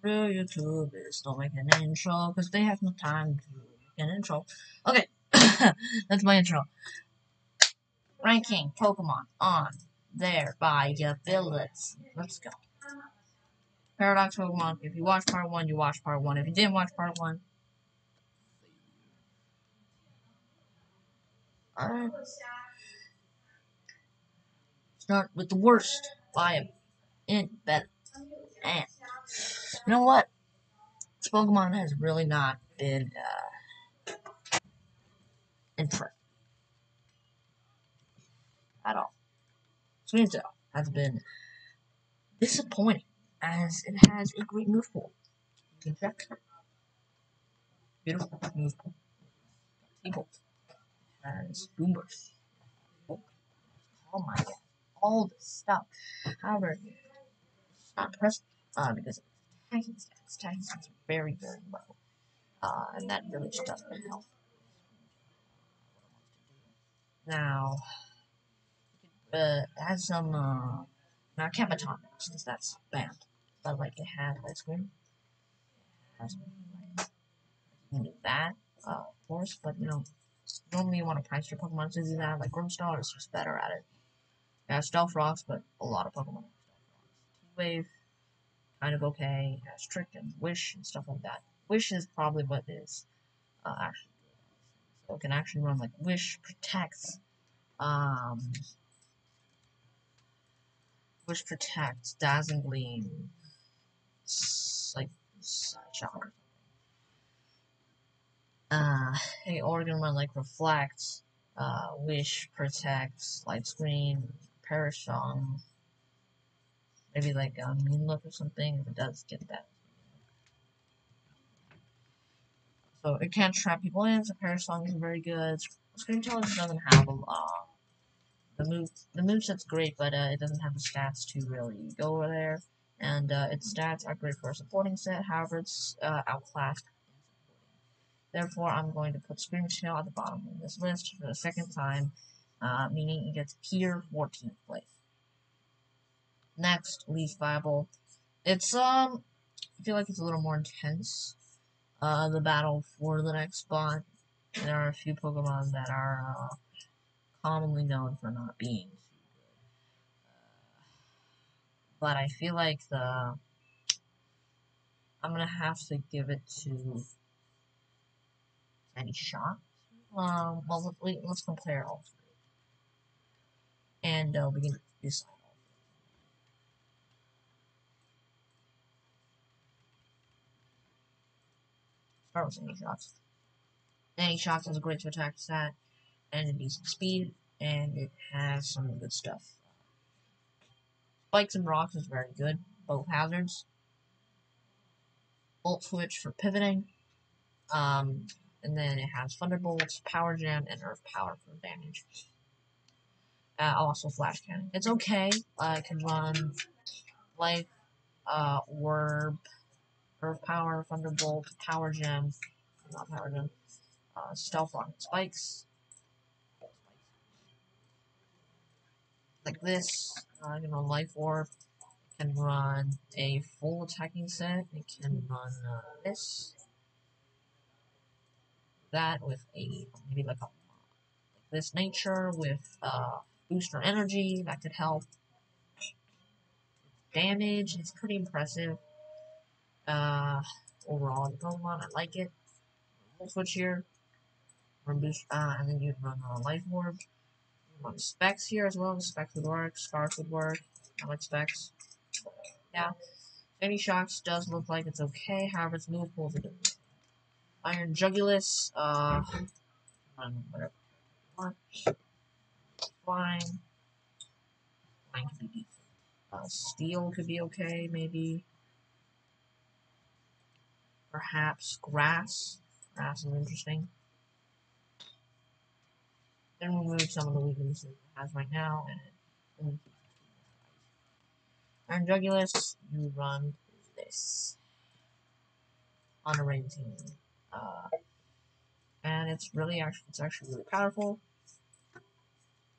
through YouTube is don't make an intro because they have no time to make an intro. Okay, that's my intro. Ranking Pokemon on their viability. Let's go. Paradox Pokemon. If you watch part 1, you watch part 1. If you didn't watch part 1, alright. Start with the worst. Viability. In better. And you know what? This Pokemon has really not been impressive at all. Screamtail has been disappointing as it has a great move pool. You can check. Beautiful move pool. People has boomers. Oh my god. All this stuff. However, it's not impressive because attacking stats. Attacking stats are very, very low. And that really just doesn't help. Now, it has some, now Capaton, since that's banned. But like it has ice cream. You can do that, of course, but you know, normally you want to price your Pokemon to do that. Like Grimmstar is just better at it. It has Stealth Rocks, but a lot of Pokemon have Stealth Rocks. Wave, kind of okay. It has Trick and Wish and stuff like that. Wish is probably what is actually good. So it can actually run like Wish protects, um, Wish protects, Dazzling Gleam, like Shocker. Hey, Oregon run like Reflect, Wish protects, Light Screen, Perish Song, maybe like Mean Look or something if it does get that. So it can't trap people in, so Perish Song is very good. Screamtail doesn't have the moveset's great, but it doesn't have the stats to really go over there. And its stats are great for a supporting set, however it's outclassed. Therefore, I'm going to put Screamtail at the bottom of this list for the second time, meaning it gets tier 14th place. Next, least viable. It's I feel like it's a little more intense. The battle for the next spot. There are a few Pokemon that are commonly known for not being too good. But I feel like I'm gonna have to give it to any shot. Well, let's compare all three, and we can decide. Start with any shots. Any shots has a great to attack stat and a decent speed, and it has some good stuff. Spikes and Rocks is very good, both hazards. Volt Switch for pivoting. And then it has Thunderbolts, Power Jam, and Earth Power for damage. Also Flash Cannon. It's okay. It can run Life, Orb, Earth Power, Thunderbolt, Power Gem, not Power Gem, Stealth Rock, Spikes. Like this, it can run Life Orb. It can run a full attacking set. It can run that with a maybe like this nature with booster energy that could help. Damage is pretty impressive. Overall, the Pokemon, I like it. We'll switch here. Run boost, and then you'd run Life Orb. Run Specs here as well. Specs would work. Scarf would work. I like Specs. Yeah. Any Shocks does look like it's okay. However, its move pulls a bit. Iron Jugulus. Run whatever. Flying. Flying could be decent. Steel could be okay, maybe. Perhaps Grass. Grass is interesting. Then remove some of the weaknesses it has right now, and Iron Jugulus, you run this on a rain team. And it's actually really powerful.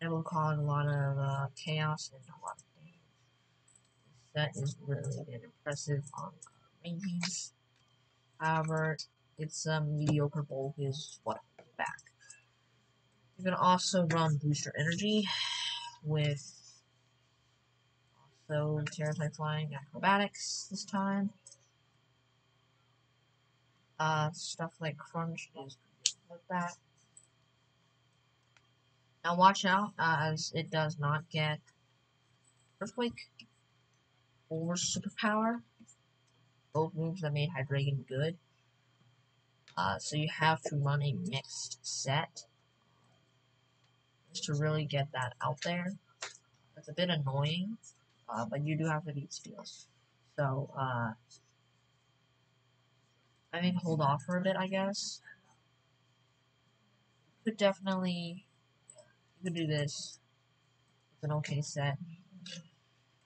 It will cause a lot of chaos and a lot of damage. That is really impressive on main piece. However, its mediocre bulk is what holds it back. You can also run booster energy with also tera type flying acrobatics this time. Stuff like crunch is good with that. Now watch out, as it does not get earthquake or superpower. Both moves that made Hydreigon good. So you have to run a mixed set just to really get that out there. It's a bit annoying, but you do have to beat steals. So, I mean, hold off for a bit, I guess. You could definitely, you could do this. It's an okay set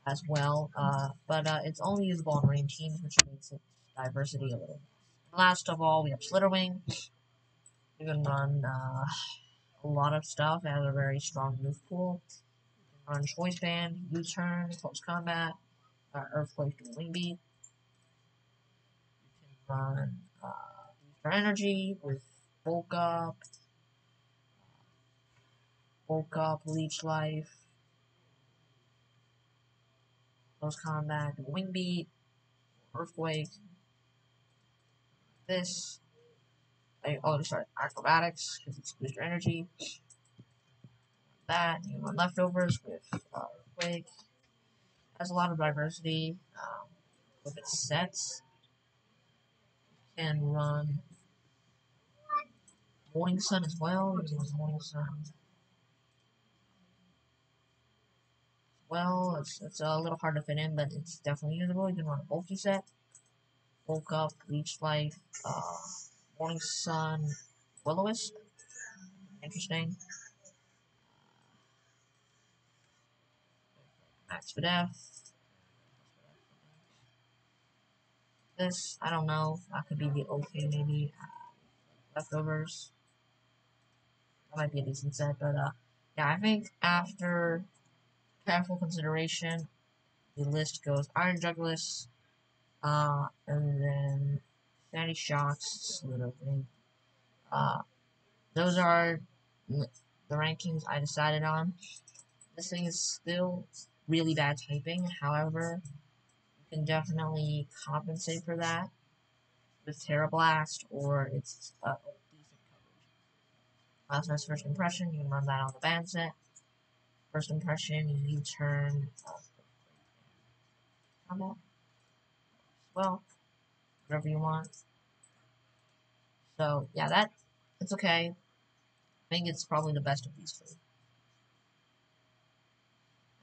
as well, but it's only usable on rain teams, which makes it diversity a little. And last of all, we have Slitherwing. You can run a lot of stuff. It has a very strong move pool. You can run Choice Band, U-Turn, Close Combat, Earthquake, Wing Beat. You can run Booster Energy with Bulk Up, Leech Life, Close Combat, Wing Beat, Earthquake. This, Acrobatics, because it's Booster Energy. That, you run Leftovers with Earthquake. Has a lot of diversity with its sets. You can run Morning Sun as well. You can run Morning Sun as well. It's a little hard to fit in, but it's definitely usable. You can run a bulky set. Bulk Up, Leech Life, Morning Sun, Will-O-Wisp. Interesting. Max for Death. This, I don't know. That could be the okay, maybe. Leftovers. That might be a decent set, but yeah, I think after careful consideration, the list goes Iron Juggless, and then Sandy Shocks, little thing. Those are the rankings I decided on. This thing is still really bad typing, however, you can definitely compensate for that with Tera Blast or its decent coverage. So that's First Impression, you can run that on the band set. First Impression, you turn combat as well, whatever you want. So yeah, it's okay. I think it's probably the best of these three.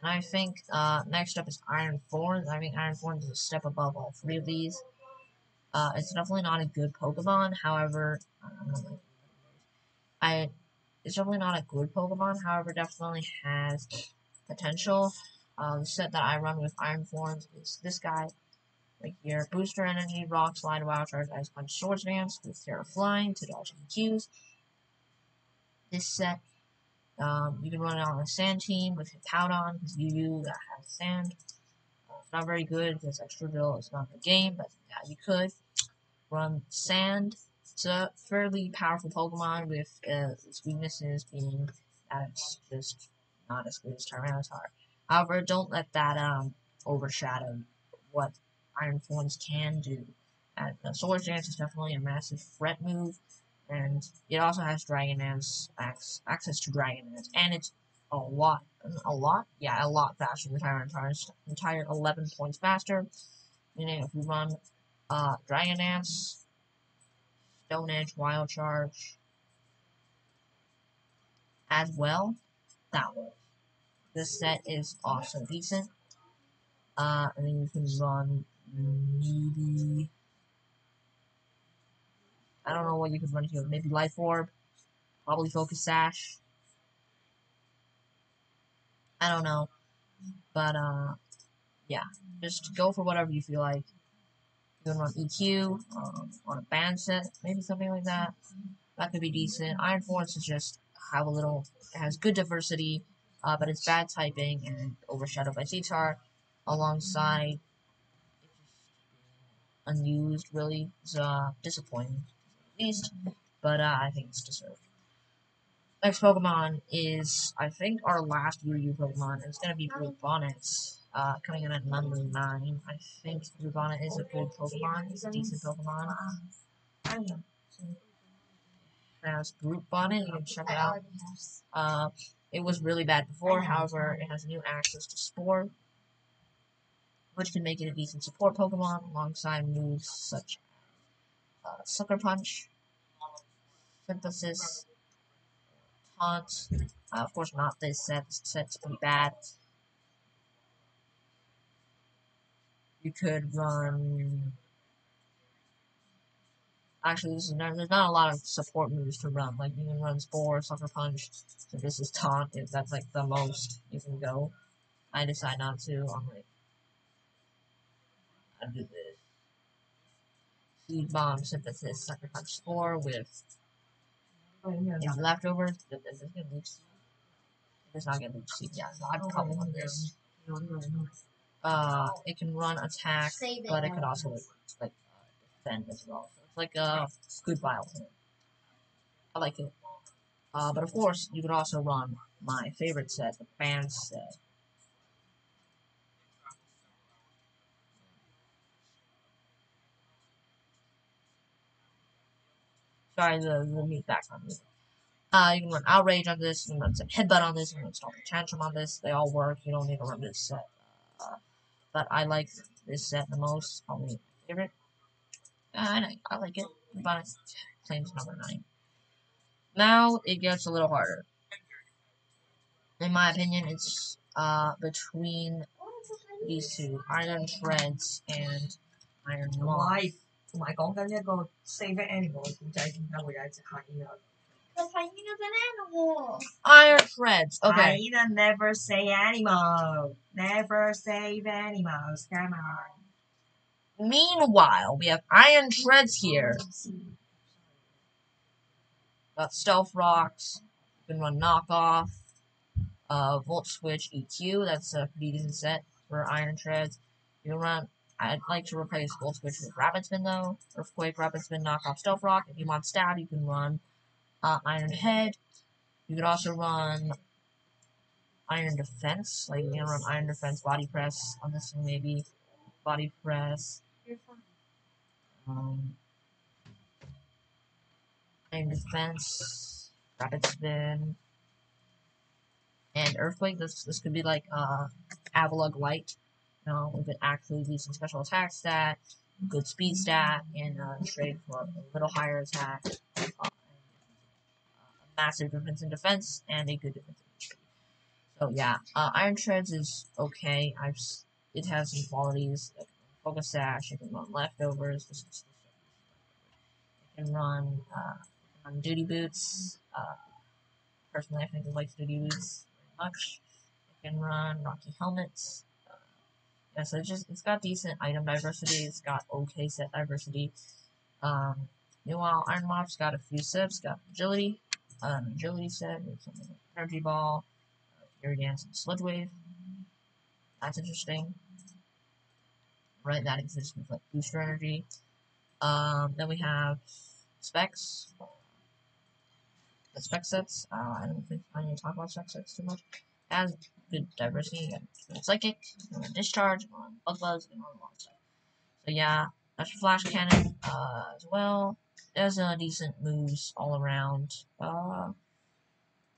And I think next up is Iron Thorns. I think Iron Thorns is a step above all three of these. It's definitely not a good Pokemon. However, it's definitely not a good Pokemon. However, definitely has potential. The set that I run with Iron Thorns is this guy right here. Booster Energy, Rock Slide, Wild Charge, Ice Punch, Swords Dance with Tera Flying to dodge EQs. This set, you can run it on a Sand team with Hippowdon because UU that has Sand. It's not very good because Extra Drill is not the game, but yeah, you could run Sand. It's a fairly powerful Pokemon with its weaknesses being that it's just not as good as Tyranitar. However, don't let that overshadow what Iron Thorns can do. Swords Dance is definitely a massive threat move, and it also has Dragon Dance access to Dragon Dance, and it's a lot faster than Tyranitar's entire 11 points faster. Meaning, if you run Dragon Dance, Stone Edge, Wild Charge as well, that works. This set is also decent. And then you can run maybe, I don't know what you could run here. Maybe Life Orb, probably Focus Sash. I don't know, but yeah, just go for whatever you feel like. You can run EQ on a band set, maybe something like that. That could be decent. Iron Force is just have a little, it has good diversity, but it's bad typing and overshadowed by Zetar, alongside unused, really. It's disappointing, at least, but I think it's deserved. Next Pokemon is, I think, our last UU Pokemon. It's going to be Bluebonnet, coming in at number 9. I think Bluebonnet is a good Pokemon. It's a decent Pokemon. As Bluebonnet, you can check it out. It was really bad before, however, it has new access to Spore, which can make it a decent support Pokemon alongside moves such as Sucker Punch, Synthesis, Taunt. Of course, not this set. This set's pretty bad. You could run. Actually, there's not a lot of support moves to run. Like, you can run Spore, Sucker Punch. So this is Taunt. If that's like the most you can go. I decide not to. I'm like, I do this. Seed Bomb, Synthesis, Sucker Punch, Spore with leftovers. Is this gonna lose? It's not gonna lose Seed. Yeah, so I'd probably run this. It can run attack, but it could also like defend as well. So it's like a good bio. I like it. But of course, you could also run my favorite set, the Band set. Sorry, the mute background music. You can run Outrage on this, you can run Headbutt on this, you can run Stomping Tantrum on this. They all work. You don't need to run this set. But I like this set the most. Probably my favorite. I like it. But it claims number 9. Now it gets a little harder. In my opinion, it's between these two, Iron Shreds and Iron Moth. 同埋講緊一個 save animal 嘅故仔，點解會有一隻 hyena？ Because hyena's an animal. Iron Shreds. Okay. Hyena never say animal. Never save animals. Come on. Meanwhile, we have Iron Shreds here. Got Stealth Rocks. You can run Knockoff. Volt Switch EQ. That's a pretty decent set for Iron Shreds. You can run. I'd like to replace Volt Switch with Rapid Spin though. Earthquake, Rapid Spin, Knockoff, Stealth Rock. If you want Stab, you can run Iron Head. You could also run Iron Defense. Like, you can run Iron Defense, Body Press on this one, maybe. Body Press. Iron Defense, Rapid Spin, and Earthquake. This could be like Avalug Light. You know, with it actually decent special attack stat, good speed stat, and trade for a little higher attack. A massive difference in defense and a good difference in HP. So yeah, Iron Shreds is okay. It has some qualities. Like Focus Sash. You can run Leftovers. You can run Duty Boots. Personally, I think I like Duty Boots very much. You can run Rocky Helmets. Yeah, so it's got decent item diversity. It's got okay set diversity. Meanwhile, Iron Moth's got a few sets. Got agility, an agility set with something like Energy Ball, Fury Dance, and Sludge Wave. That's interesting. Right, that exists with like booster energy. Then we have specs. The spec sets. I don't think I need to talk about spec sets too much. It has good diversity. And Psychic, and Discharge, and Bug Buzz, and all the stuff. So yeah, that's Flash Cannon as well. It has decent moves all around.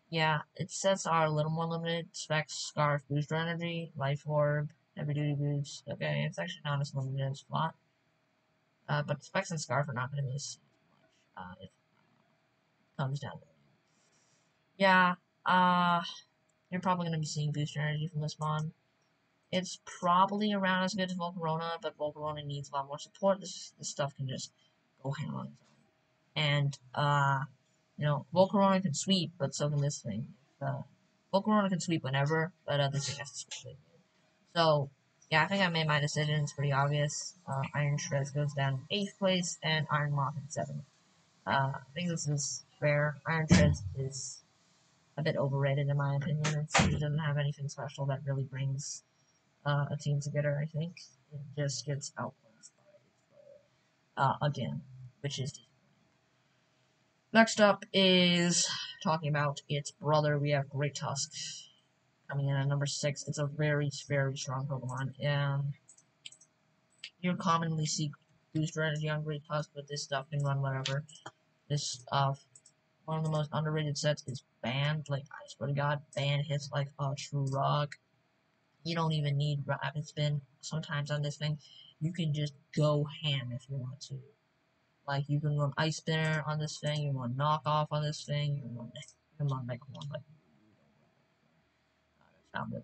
Yeah, its sets are a little more limited. Specs, Scarf, Booster Energy, Life Orb, Heavy Duty Boots. Okay, it's actually not as limited as Flot. But Specs and Scarf are not going to miss much if it comes down to it. Yeah, you're probably going to be seeing Booster Energy from this mon. It's probably around as good as Volcarona, but Volcarona needs a lot more support. This stuff can just go ham on its own. And, you know, Volcarona can sweep, but so can this thing. Volcarona can sweep whenever, but this thing has to sweep. So, yeah, I think I made my decision. It's pretty obvious. Iron Shreds goes down in 8th place, and Iron Moth in 7th. I think this is fair. Iron Shreds is a bit overrated in my opinion. It doesn't have anything special that really brings a team together, I think. It just gets outclassed by again, which is next up is talking about its brother. We have Great Tusk coming in at number 6. It's a very, very strong Pokemon, and you commonly see booster energy on Great Tusk, but this stuff can run whatever. This one of the most underrated sets is Band. Like, I swear to God, Band hits like a truck. You don't even need Rapid Spin. Sometimes on this thing, you can just go ham if you want to. Like, you can run Ice Spinner on this thing, you can run Knockoff on this thing, you can run Megacorn. Like, that's not really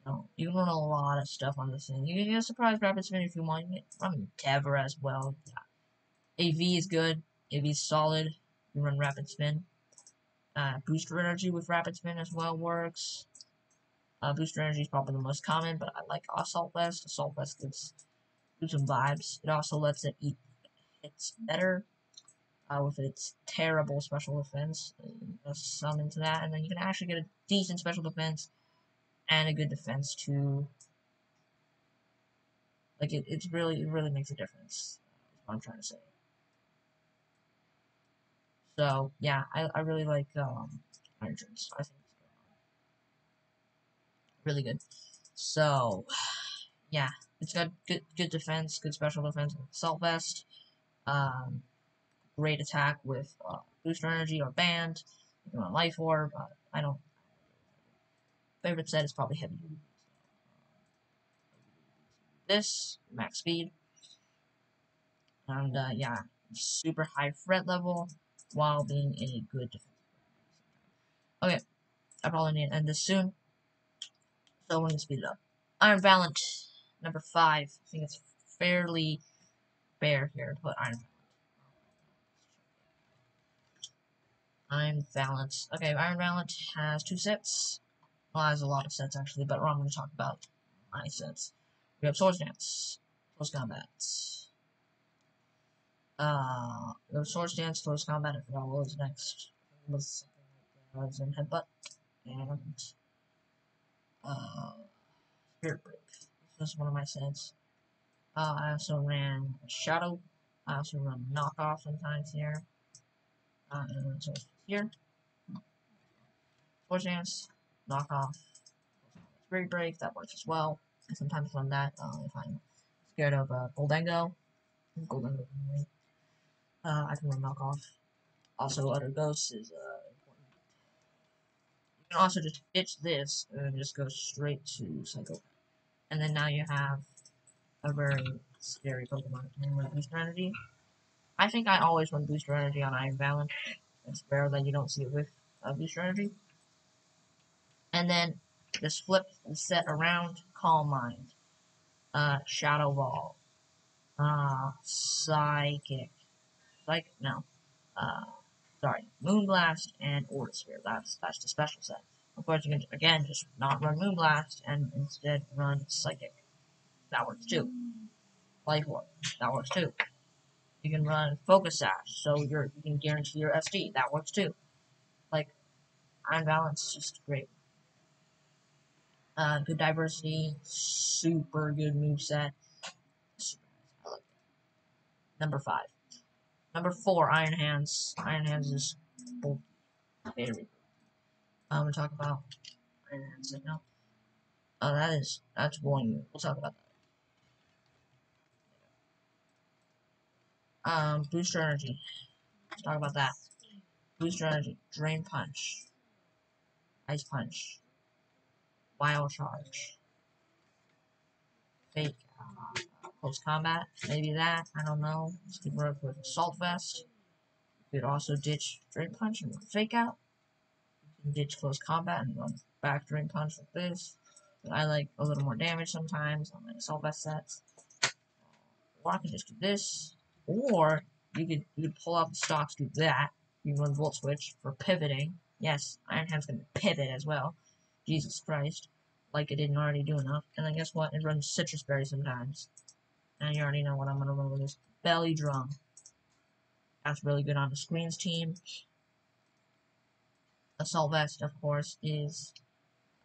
no, you can run a lot of stuff on this thing. You can get a surprise Rapid Spin if you want. You can run Tera as well. Yeah. AV is good. AV is solid. You run Rapid Spin. Booster Energy with Rapid Spin as well works. Booster Energy is probably the most common, but I like Assault Vest. Assault Vest gives some vibes. It also lets it eat hits better with its terrible special defense. Some into that, and then you can actually get a decent special defense and a good defense too. Like it really makes a difference. Is what I'm trying to say. So yeah, I really like Iron Trees. I think it's really good. So yeah, it's got good defense, good special defense with Assault Vest. Great attack with Booster Energy or Band. You can run Life Orb. I don't. Favorite set is probably Heavy Duty. This max speed, and yeah, super high threat level while being a good defense. Okay, I probably need to end this soon, so we're gonna speed it up. Iron Valiant, number 5. I think it's fairly fair here to put Iron Valiant. Okay, Iron Valiant has 2 sets. Well, it has a lot of sets actually, but I'm going to talk about my sets. We have Swords Dance, Close Combat. We have Swords Dance, Close Combat. I forgot what was next. It was something like Zen Headbutt and Spirit Break. This was one of my sets. I also ran Shadow. I also run Knockoff sometimes here. And so here. Swords Dance, Knockoff, Spirit Break, that works as well. I sometimes run that if I'm scared of Goldengo. I can run Knockoff. Also, Utter Ghost is important. You can also just ditch this and just go straight to Psycho. And then now you have a very scary Pokemon. You run Booster Energy. I think I always run Booster Energy on Iron Valiant. It's rare that you don't see it with Booster Energy. And then just flip the set around, Calm Mind, Shadow Ball, Psychic, no, sorry, Moonblast and Aura Sphere. That's the special set. Of course, you can again just not run Moonblast and instead run Psychic. That works too. Life Orb. That works too. You can run Focus Sash, so you can guarantee your SD. That works too. Like, Iron Balance is just great. Good diversity, super good moveset. I like it. Number 5. Number 4, Iron Hands. Iron Hands is very. I'm gonna talk about Iron Hands now. That's boring. We'll talk about that. Booster Energy. Let's talk about that. Booster Energy. Drain Punch. Ice Punch. Wild Charge. Fake. Close Combat. Maybe that. I don't know. This could work with Assault Vest. You could also ditch Drain Punch and run Fake Out. You can ditch Close Combat and run back Drain Punch like this. But I like a little more damage sometimes on my Assault Vest sets. Or I can just do this. Or you could pull out the stocks, do that. You can run Volt Switch for pivoting. Yes, Iron Hand's gonna pivot as well. Jesus Christ. Like it didn't already do enough. And then guess what? It runs Citrus Berry sometimes. And you already know what I'm gonna run with this. Belly Drum. That's really good on the Screens team. Assault Vest, of course, is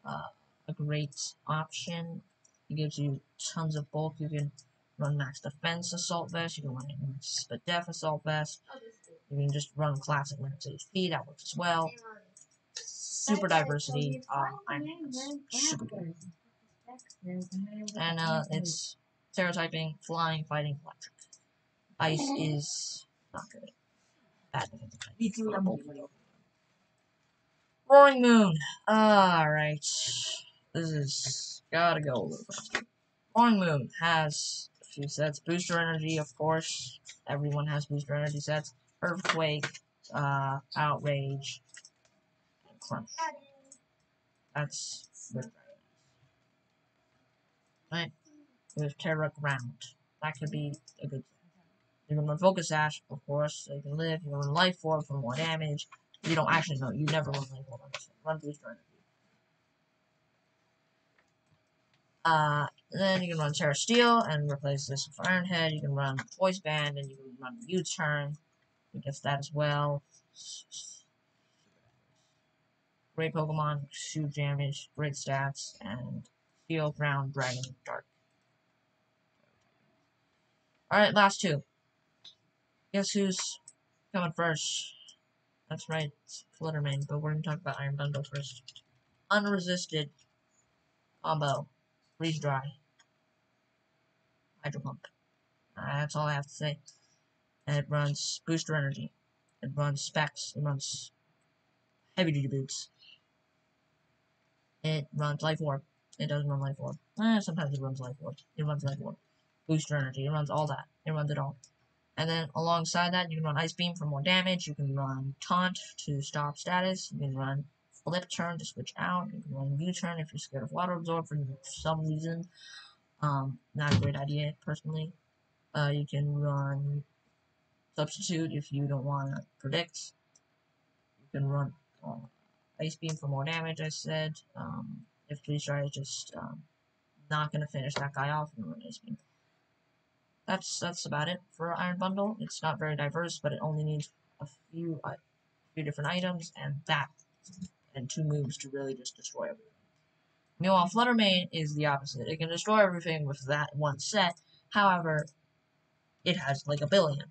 a great option. It gives you tons of bulk. You can run max defense assault vest. You can run max def assault vest. You can just run classic max HP. That works as well. Super diversity. It's super good. And it's tera typing, flying, fighting, electric. Ice is not good. Bad defensive. Roaring Moon. Alright. This is gotta go a little faster. Roaring Moon has a few sets. Booster energy, of course. Everyone has booster energy sets. Earthquake, Outrage, and Crunch. That's good. Right? With Terra Ground. That could be a good thing. You can run Focus Sash, of course, so you can live. You can run Life Orb for more damage. You don't actually know. You never run Life Orb. Run Booster Energy. Then you can run Terra Steel and replace this with Iron Head. You can run Voice Band and you can run U-Turn. I guess that as well. Great Pokemon, huge damage, great stats, and Steel, Ground, Dragon, Dark. Alright, last two. Guess who's coming first? That's right, it's Fluttermane, but we're going to talk about Iron Bundle first. Unresisted combo. Freeze Dry. Hydro Pump. That's all I have to say. And it runs Booster Energy. It runs Specs. It runs Heavy Duty Boots. It runs Life Orb. It doesn't run Life Orb. Sometimes it runs Life Orb. It runs Life Orb. Booster Energy. It runs all that. It runs it all. And then alongside that, you can run Ice Beam for more damage. You can run Taunt to stop status. You can run Flip Turn to switch out. You can run U-Turn if you're scared of Water Absorb for some reason. Not a great idea, personally. You can run Substitute if you don't want to predict. You can run Ice Beam for more damage, I said. If Freeze Dry is just not going to finish that guy off, you can run Ice Beam. That's about it for Iron Bundle. It's not very diverse, but it only needs a few different items and 2 moves to really just destroy everything. Meanwhile, Fluttermane is the opposite. It can destroy everything with that one set. However, it has like a billion.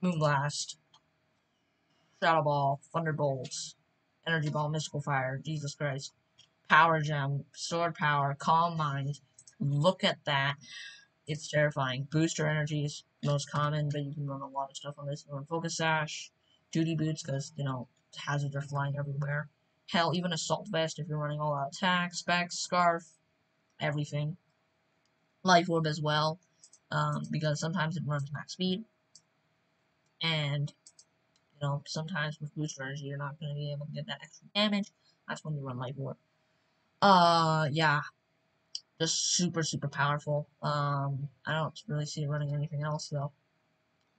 Moonblast, Shadow Ball, Thunderbolt, Energy Ball, Mystical Fire, Jesus Christ, Power Gem, Sword Power, Calm Mind. Look at that. It's terrifying. Booster Energy is most common, but you can run a lot of stuff on this. You can run Focus Sash, Duty Boots, because, hazards are flying everywhere. Hell, even Assault Vest if you're running all out attack, Specs, Scarf, everything. Life Orb as well, because sometimes it runs max speed. And, sometimes with Booster Energy, you're not going to be able to get that extra damage. That's when you run Life Orb. Yeah. Just super, super powerful. I don't really see it running anything else, though.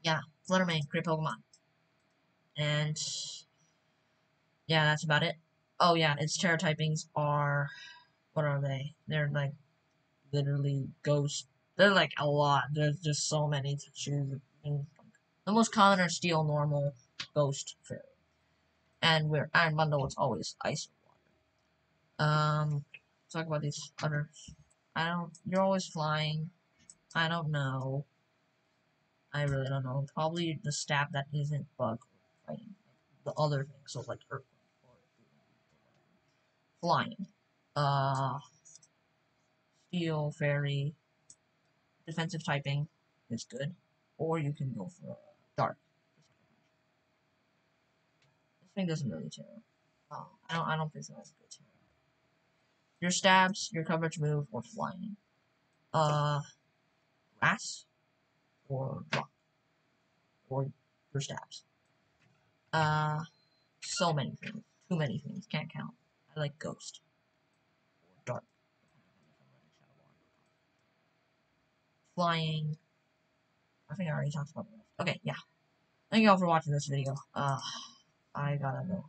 Yeah, Fluttermane, great Pokemon. And, yeah, that's about it. Oh, yeah, its Tera typings are, what are they? They're, like, literally ghost. They're, like, a lot. There's just so many to choose. The most common are Steel, Normal, Ghost, Fairy. And with Iron Bundle, it's always Ice or Water. Talk about these others. You're always flying. I don't know. I really don't know. Probably the stab that isn't bug fighting. The other thing, so like earthquake or flying. Steel, fairy, defensive typing is good. Or you can go for dark. This thing doesn't really tear. I don't think so. That's good tear. Your stabs, your coverage move, or flying. Grass or rock. Or your stabs. So many things. Too many things. Can't count. I like ghost. Or dark. Flying. I think I already talked about that. Okay, yeah. Thank you all for watching this video. I gotta go.